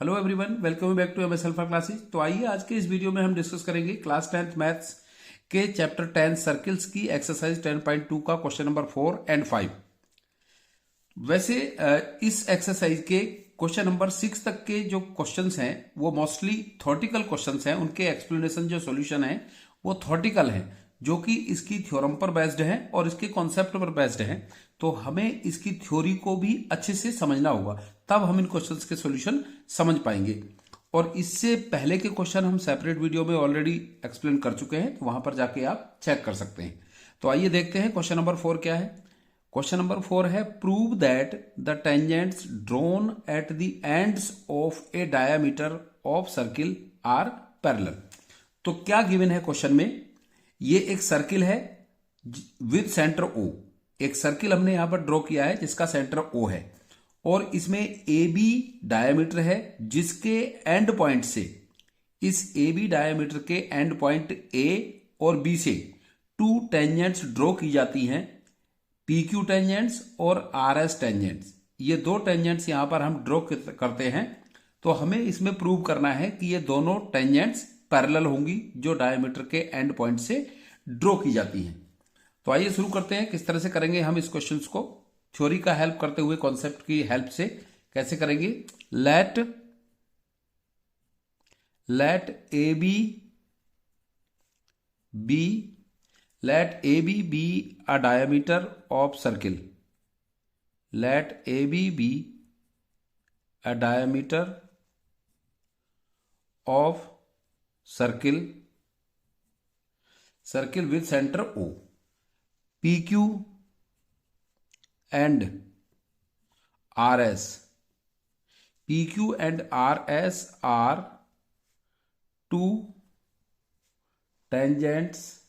Hello everyone, welcome back to MS Alpha Classes. तो आइए आज के इस वीडियो में हम डिस्कस करेंगे क्लास 10th मैथ्स के चैप्टर 10 सर्किल्स की एक्सरसाइज 10.2 का क्वेश्चन नंबर 4 एंड 5। वैसे इस एक्सरसाइज के क्वेश्चन नंबर 6 तक के जो क्वेश्चंस हैं वो मोस्टली थ्योरेटिकल क्वेश्चंस हैं। उनके एक्सप्लेनेशन जो सॉल्यूशन है वो थ्योरेटिकल है, जो कि इसकी थ्योरम पर बेस्ड है और इसके कॉन्सेप्ट पर बेस्ड है। तो हमें इसकी थ्योरी को भी अच्छे से समझना होगा, तब हम इन क्वेश्चंस के सॉल्यूशन समझ पाएंगे। और इससे पहले के क्वेश्चन हम सेपरेट वीडियो में ऑलरेडी एक्सप्लेन कर चुके हैं, तो वहां पर जाके आप चेक कर सकते हैं। तो आइए देखते हैं क्वेश्चन नंबर 4 क्या है। क्वेश्चन नंबर 4 है prove that the tangents drawn at the ends of a diameter of circle are parallel. तो क्या गिवन है क्वेश्चन में, ये एक सर्किल है विद सेंटर ओ। एक सर्किल हमने यहां पर ड्रॉ किया है जिसका सेंटर ओ है, और इसमें ए बी डायामीटर है जिसके एंड पॉइंट से, इस ए बी डायामीटर के एंड पॉइंट ए और बी से टू टेंजेंट्स ड्रॉ की जाती हैं, पी क्यू टेंजेंट्स और आर एस टेंजेंट्स। ये दो टेंजेंट्स यहां पर हम ड्रॉ करते हैं। तो हमें इसमें प्रूव करना है कि ये दोनों टेंजेंट्स पैरेलल होंगी जो डायमीटर के एंड पॉइंट से ड्रॉ की जाती हैं। तो आइए शुरू करते हैं। किस तरह से करेंगे हम इस क्वेश्चंस को, थ्योरी का हेल्प करते हुए, कॉन्सेप्ट की हेल्प से कैसे करेंगे। Let A B B let AB be a diameter of circle. Let AB be a diameter of circle with center O. PQ and RS. PQ and RS are two tangents.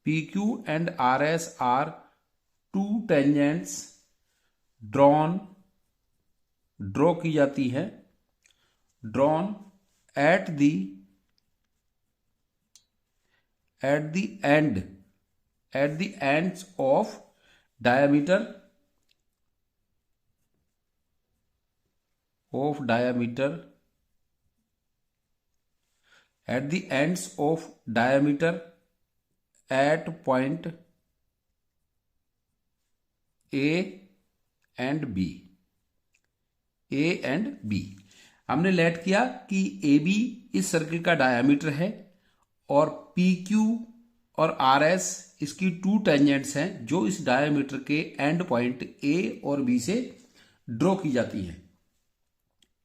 PQ and RS are two tangents draw की जाती है, drawn at the ends of diameter at the ends of diameter at point A and B। हमने late किया कि A B इस circle का diameter है और पी क्यू और आर एस इसकी टू टेंजेंट्स हैं जो इस डायामीटर के एंड पॉइंट ए और बी से ड्रॉ की जाती हैं।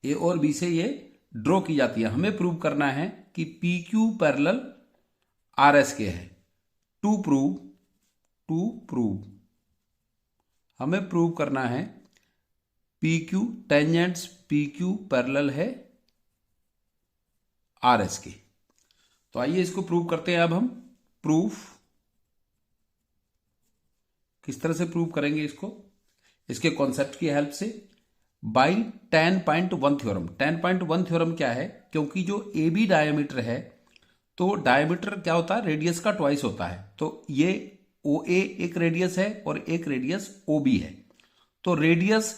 ए और बी से ये ड्रॉ की जाती है। हमें प्रूव करना है कि P Q parallel R S के है। टू प्रूव हमें प्रूव करना है P Q tangents P Q parallel है आर एस के। तो आइए इसको प्रूव करते हैं। अब हम प्रूफ किस तरह से प्रूव करेंगे इसको, इसके कॉन्सेप्ट की हेल्प से, बाई 10.1 थ्योरम। 10.1 थ्योरम क्या है, क्योंकि जो ए बी डायमीटर है, तो डायमीटर क्या होता है, रेडियस का ट्वाइस होता है। तो ये ओ ए एक रेडियस है और एक रेडियस ओ बी है। तो रेडियस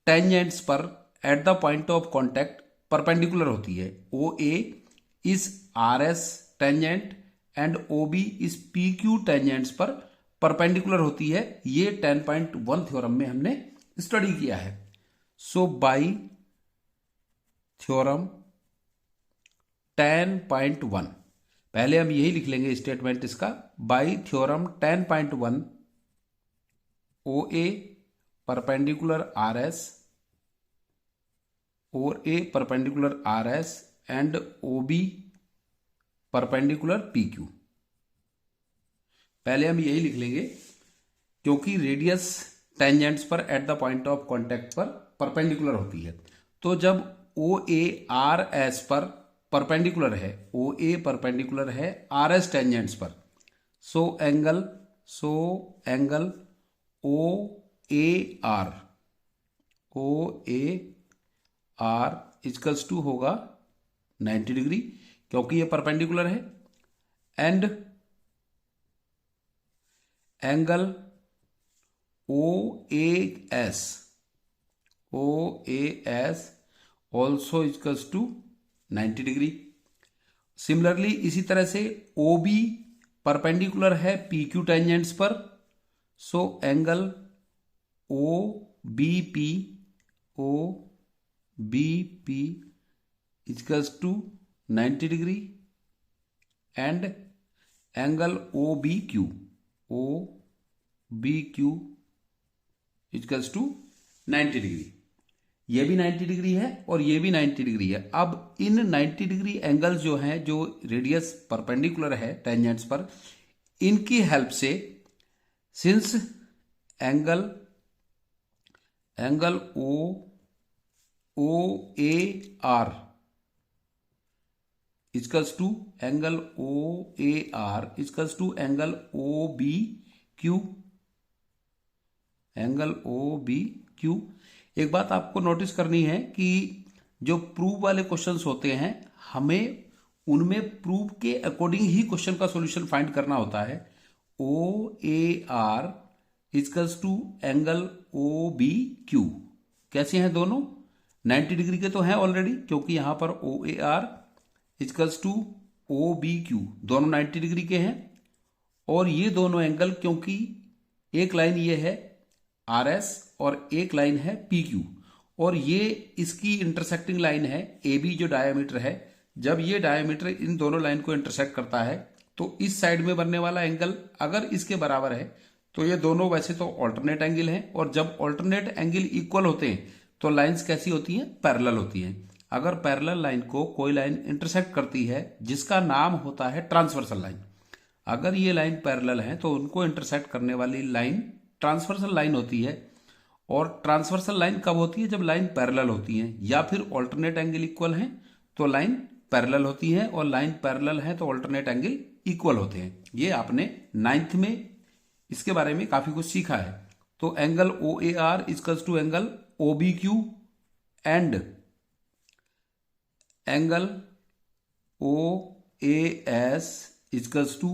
टेंजेंट्स पर at the point of contact perpendicular होती है। O A is R S tangent and O B is P Q tangents पर परपेंडिकुलर होती है। ये 10.1 थ्योरम में हमने स्टडी किया है। सो बाई थ्योरम 10.1, पहले हम यही लिख लेंगे स्टेटमेंट इसका, by theorem 10.1 O A perpendicular R S और A perpendicular R S and O B perpendicular P Q. पहले हम यही लिख लेंगे क्योंकि रेडियस टेंजेंट्स पर at the point of contact पर परपेंडिकुलर होती है। तो जब ओ ए आर एस पर परपेंडिकुलर है, ओ ए परपेंडिकुलर है आर एस टेंजेंट्स पर, so angle O A R equals to होगा 90 डिग्री, क्योंकि ये परपेंडिकुलर है। And angle O A OAS also equals to 90 degree. Similarly इसी तरह से OB परपेंडिकुलर है PQ टेंजेंट्स पर, so angle OBP equals to 90 degree and angle OBQ equals to 90 degree. ये भी 90 डिग्री है और ये भी 90 डिग्री है। अब इन 90 डिग्री एंगल्स जो हैं, जो रेडियस परपेंडिकुलर है टेंजेंट्स पर, इनकी हेल्प से since angle OAR equals to angle OAR equals to angle OBQ। एक बात आपको नोटिस करनी है कि जो प्रूव वाले क्वेश्चंस होते हैं, हमें उनमें प्रूव के अकॉर्डिंग ही क्वेश्चन का सॉल्यूशन फाइंड करना होता है। OAR equals to angle OBQ कैसे हैं दोनों? 90 डिग्री के तो हैं ऑलरेडी, क्योंकि यहां पर OAR इक्वल्स टू OBQ दोनों 90 डिग्री के हैं। और ये दोनों एंगल, क्योंकि एक लाइन ये है RS और एक लाइन है PQ, और ये इसकी इंटरसेक्टिंग लाइन है AB जो डायमीटर है। जब ये डायमीटर इन दोनों लाइन को इंटरसेक्ट करता है तो इस साइड में बनने वाला एंगल अगर इसके बराबर है तो ये दोनों वैसे तो ऑल्टरनेट एंगल हैं, और जब ऑल्टरनेट एंगल इक्वल होते हैं तो लाइंस कैसी होती हैं? पैरेलल होती हैं। अगर पैरेलल लाइन को कोई लाइन इंटरसेक्ट करती है जिसका नाम होता है ट्रांसवर्सल लाइन, अगर ये लाइन पैरेलल है तो उनको इंटरसेक्ट करने वाली लाइन ट्रांसवर्सल लाइन होती है। और ट्रांसवर्सल लाइन कब होती है? जब लाइन पैरेलल होती है, या फिर ऑल्टरनेट एंगल इक्वल है तो लाइन पैरेलल होती है, और लाइन पैरेलल है तो ऑल्टरनेट एंगल इक्वल होते हैं। ये आपने 9th में इसके बारे में काफी कुछ सीखा है। तो angle OAR equals to angle OBQ and angle OAS equals to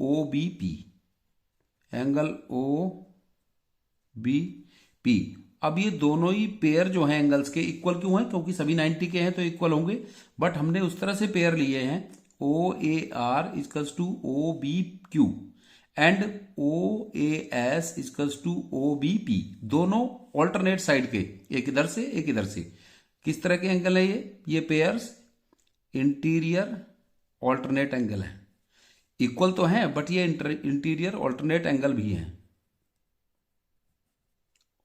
OBP angle OBP। अब ये दोनों ही पेयर जो हैं एंगल्स के इक्वल क्यों हैं? क्योंकि सभी 90 के हैं तो इक्वल होंगे, बट हमने उस तरह से पेयर लिए हैं OAR equals to OBQ and OAS equals to OBP, दोनों ऑल्टरनेट साइड के, एक इधर से एक इधर से। किस तरह के एंगल है ये पेयर्स इंटीरियर ऑल्टरनेट एंगल है। इक्वल तो हैं बट ये इंटीरियर ऑल्टरनेट एंगल भी हैं,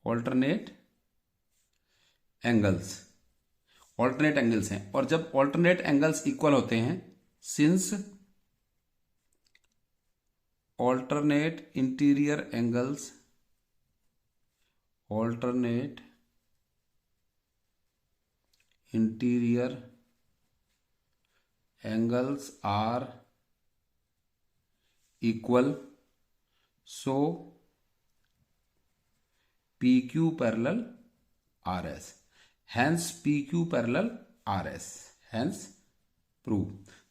ऑल्टरनेट एंगल्स हैं। और जब ऑल्टरनेट एंगल्स इक्वल होते हैं, since alternate interior angles are equal, so PQ parallel RS, hence PQ parallel RS, hence prove.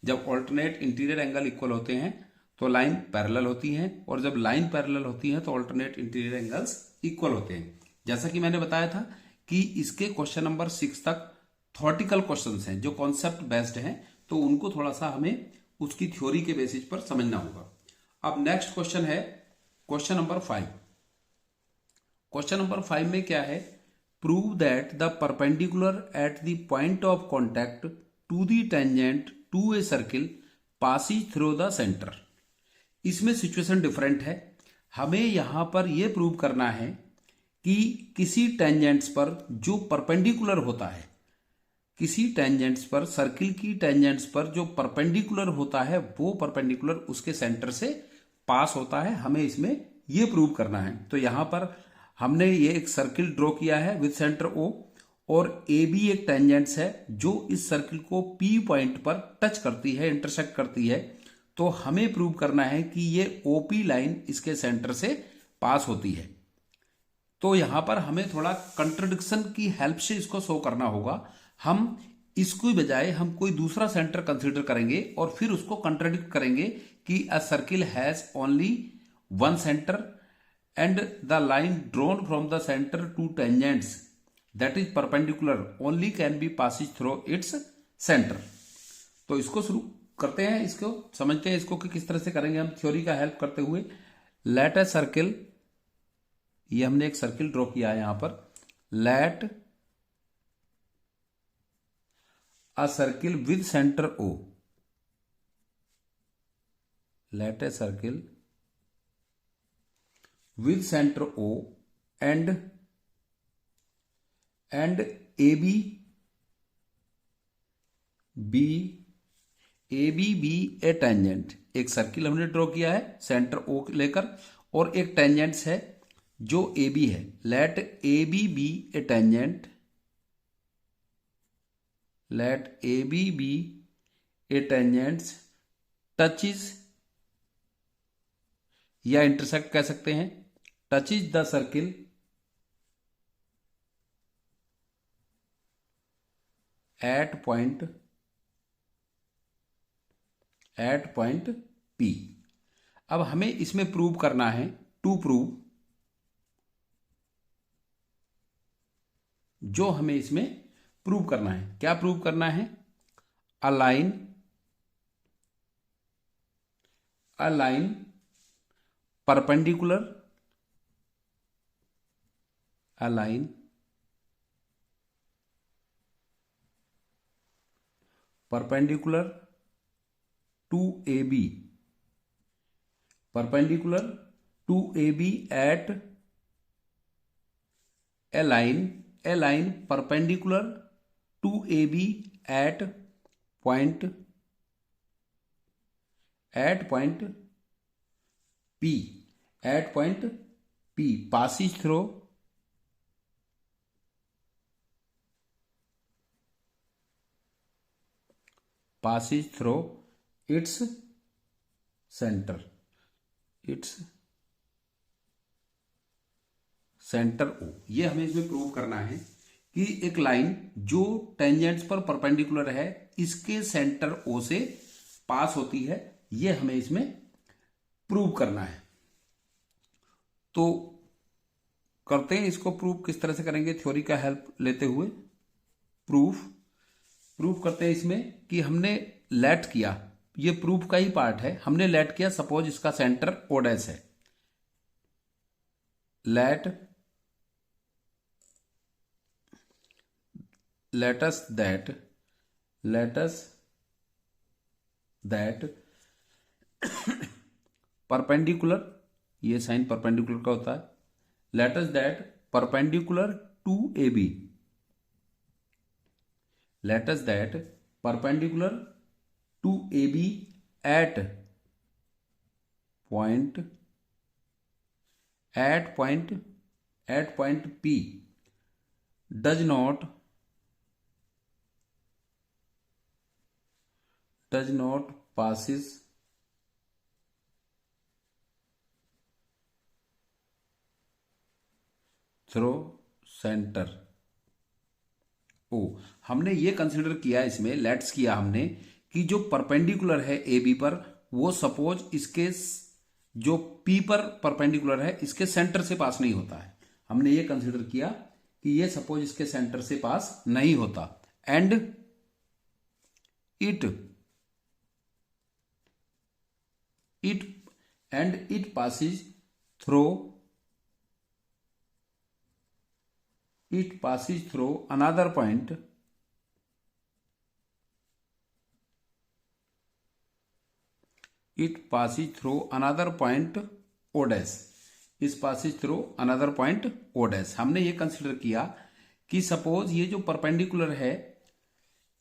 जब ऑल्टरनेट इंटीरियर एंगल इक्वल होते हैं तो लाइन पैरेलल होती हैं, और जब लाइन पैरेलल होती है तो ऑल्टरनेट इंटीरियर एंगल्स इक्वल होते हैं। जैसा कि मैंने बताया था कि इसके क्वेश्चन नंबर 6 तक थ्योरेटिकल क्वेश्चंस हैं जो कॉन्सेप्ट बेस्ड हैं, तो उनको थोड़ा सा हमें उसकी थ्योरी के बेसिस पर समझना होगा। अब नेक्स्ट क्वेश्चन है क्वेश्चन नंबर 5। क्वेश्चन नंबर 5 में क्या है? Prove that the perpendicular at the point of contact to the tangent to a circle passes through the centre. इसमें सिचुएशन डिफरेंट है। हमें यहां पर यह प्रूव करना है कि किसी टेंजेंट्स पर जो परपेंडिकुलर होता है, किसी टेंजेंट्स पर, सर्किल की टेंजेंट्स पर जो परपेंडिकुलर होता है, वो परपेंडिकुलर उसके सेंटर से पास होता है। हमें इसमें यह प्रूव करना है। तो यहां पर हमने ये एक सर्किल ड्रॉ किया है विद सेंटर O, और AB एक टेंजेंट्स है जो इस सर्किल को P पॉइंट पर टच करती है, इंटरसेक्ट करती है। तो हमें प्रूव करना है कि ये OP लाइन इसके सेंटर से पास होती है। तो यहां पर हमें थोड़ा कंट्रडिक्शन की हेल्प से इसको शो करना होगा। हम इसको बजाय हम कोई दूसरा सेंटर कंसीडर करेंगे और फिर उसको कंट्रडिक्ट करेंगे कि अ circle has only one centre and the line drawn from the center to tangents that is perpendicular only can be passes through its center। तो इसको शुरू करते हैं, इसको समझते हैं इसको कि किस तरह से करेंगे हम थ्योरी का हेल्प करते हुए। लेट ए सर्किल, ये हमने एक सर्किल ड्रॉ किया है यहां पर। Let a circle with centre O, let a circle with center O and AB be a tangent। एक सर्किल हमने ड्रॉ किया है सेंटर O लेकर और एक टेंजेंट्स है जो AB है। Let AB be a tangent, let AB be a tangent touches या इंटरसेक्ट कह सकते हैं, touches the circle at point P। अब हमें इसमें प्रूव करना है, टू प्रूव, जो हमें इसमें प्रूव करना है, क्या प्रूव करना है? A line perpendicular, a line perpendicular to AB, perpendicular to AB at a line perpendicular to AB at point P, at point P passes through its center, O। ये हमें इसमें प्रूव करना है कि एक लाइन जो टेंजेंट्स पर perpendicular है इसके सेंटर O से पास होती है, ये हमें इसमें प्रूव करना है। तो करते हैं इसको प्रूव, किस तरह से करेंगे थ्योरी का हेल्प लेते हुए। प्रूफ करते हैं इसमें कि हमने लेट किया, ये प्रूफ का ही पार्ट है। हमने लेट किया, सपोज इसका सेंटर ओ डैश है, लेट अस दैट परपेंडिकुलर, ये साइन परपेंडिकुलर का होता है, let us that perpendicular to A B, let us that perpendicular to AB at point P does not passes through center O। हमने ये consider किया, इसमें let's किया हमने कि जो परपेंडिकुलर है ए बी पर, वो सपोज इसके जो पी पर परपेंडिकुलर है इसके सेंटर से पास नहीं होता है। हमने ये कंसिडर किया कि ये सपोज इसके सेंटर से पास नहीं होता, and it passes through another point O dash, इस passes through another point O dash। हमने ये कंसिडर किया कि सपोज ये जो परपेंडिकुलर है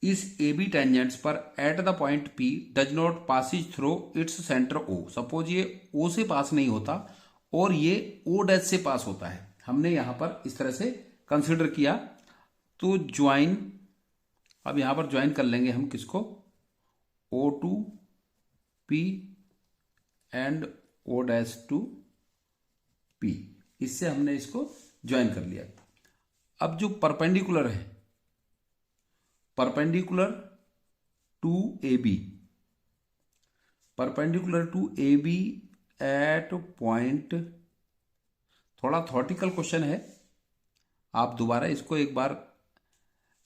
इस ए बी टेंजेंट्स पर at the point P does not passes through its centre O। Suppose ये O से पास नहीं होता और ये O डैश से पास होता है। हमने यहां पर इस तरह से कंसिडर किया। तो ज्वाइन, अब यहां पर ज्वाइन कर लेंगे हम किसको, O to P and O dash to P, इससे हमने इसको ज्वाइन कर लिया। अब जो परपेंडिकुलर है, perpendicular to A B at point थोड़ा थॉटिकल क्वेश्चन है, आप दोबारा इसको एक बार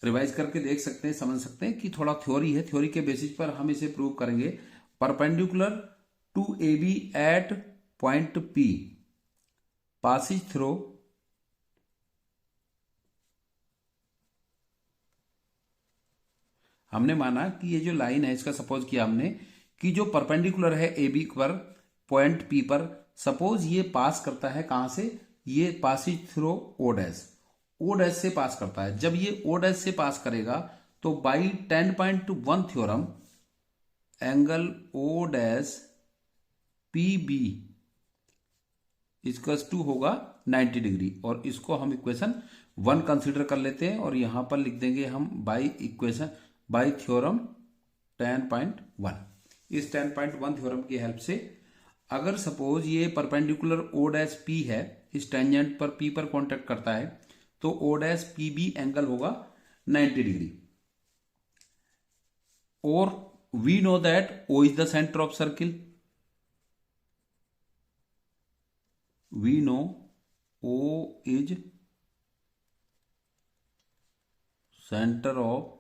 रिवाइज करके देख सकते हैं, समझ सकते हैं कि थोड़ा थ्योरी है, थ्योरी के बेसिस पर हम इसे प्रूव करेंगे। Perpendicular to A B at point P passes through हमने माना कि ये जो लाइन है, इसका सपोज किया हमने कि जो परपेंडिकुलर है ए बी पर पॉइंट पी पर, सपोज ये पास करता है कहां से, ये passes through O dash, O dash से पास करता है। जब ये ओ डैश से पास करेगा तो by 10.1 theorem angle O dash P B equals to होगा 90 डिग्री, और इसको हम इक्वेशन 1 कंसिडर कर लेते हैं और यहां पर लिख देंगे हम बाई थ्योरम 10.1। इस 10.1 थ्योरम की हेल्प से अगर सपोज ये परपेंडिकुलर ओ डैश पी है, इस टेंजेंट पर पी पर कांटेक्ट करता है, तो O dash P B angle होगा 90 डिग्री। और we know that O is the centre of circle, we know O is centre of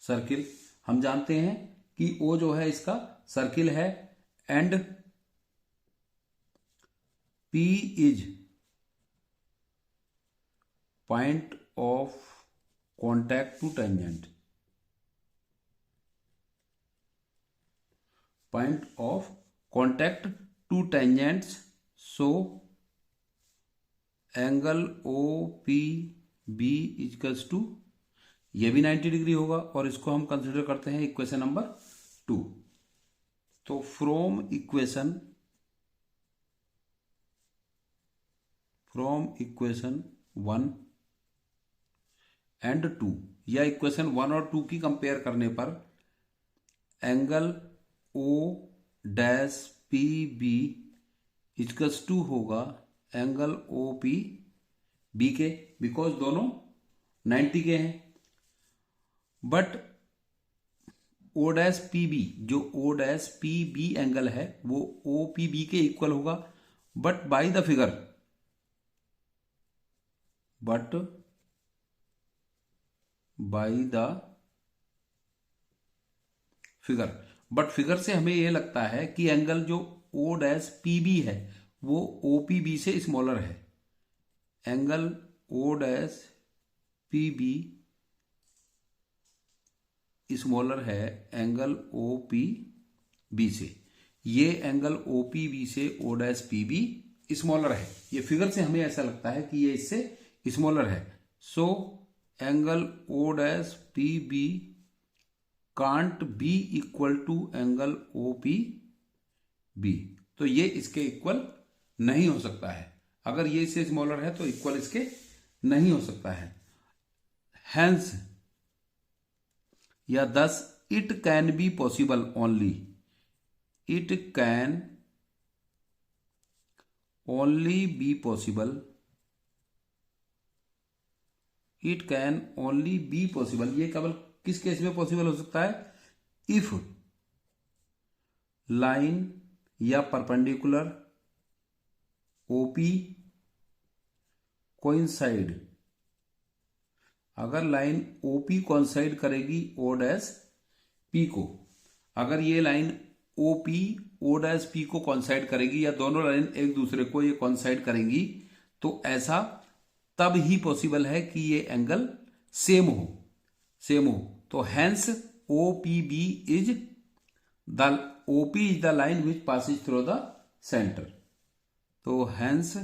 circle. हम जानते हैं कि ओ जो है इसका सर्किल है, and P is point of contact to tangent, point of contact to tangents, so angle O P B equals to, ये भी 90 डिग्री होगा, और इसको हम कंसिडर करते हैं इक्वेशन नंबर 2। तो फ्रॉम इक्वेशन 1 एंड 2, या इक्वेशन 1 और 2 की कंपेयर करने पर angle O dash P B equals to होगा एंगल ओ पी बी के, बिकॉज दोनों 90 के हैं। But O dash P B, जो O dash P B angle है वो ओ पी बी के इक्वल होगा, but by the figure, but by the figure, but figure से हमें यह लगता है कि एंगल जो ओ डैश पी बी है वो ओ पी बी से स्मॉलर है। Angle O dash P B smaller है एंगल ओ पी बी से, ये एंगल ओ पी बी से O dash P B smaller है। ये फिगर से हमें ऐसा लगता है कि ये इससे स्मॉलर है। So angle O dash P B can't be equal to angle O P B, तो ये इसके इक्वल नहीं हो सकता है। अगर ये इससे स्मॉलर है तो इक्वल इसके नहीं हो सकता है। हैंस या thus it can be possible only, it can only be possible, it can only be possible, ये केवल किस केस में पॉसिबल हो सकता है, इफ लाइन या परपेंडिकुलर ओपी कोइंसाइड, अगर लाइन ओपी कोइंसाइड करेगी ओ डैश पी को, अगर ये line OP O dash P को कोइंसाइड करेगी या दोनों लाइन एक दूसरे को ये कोइंसाइड करेंगी, तो ऐसा तब ही पॉसिबल है कि ये एंगल सेम हो। तो hence O P B is the OP is the line which passes through the centre. तो hence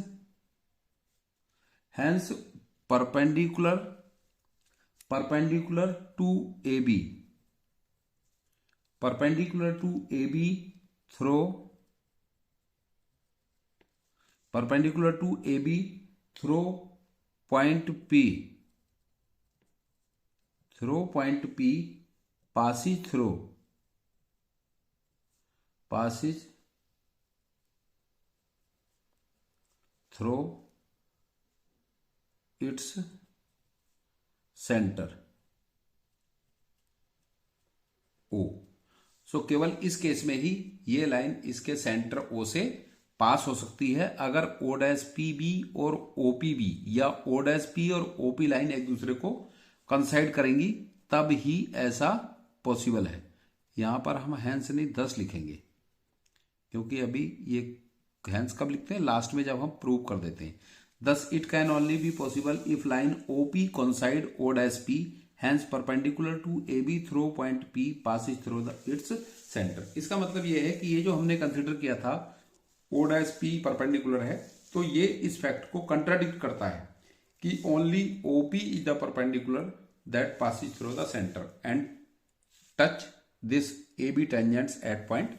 perpendicular to A B, perpendicular to A B through, perpendicular to A B through point P, through point P passes through its centre O. So केवल इस case में ही ये line इसके centre O से पास हो सकती है अगर ओ डैश पी बी और ओपी बी या ओ डैश पी और ओपी लाइन एक दूसरे को कंसाइड करेंगी, तब ही ऐसा पॉसिबल है। यहां पर हम हैंस नहीं 10 लिखेंगे, क्योंकि अभी ये हैंस कब लिखते हैं, लास्ट में जब हम प्रूव कर देते हैं। thus it can only be possible if line OP coincide O dash P, hence perpendicular to AB through point P passes through its center। इसका मतलब ये है कि ये जो हमने कंसिडर किया था O dash P परपेंडिकुलर है, तो ये इस फैक्ट को कंट्राडिक्ट करता है कि only OP is the perpendicular that passes through the center and touch this AB tangents at point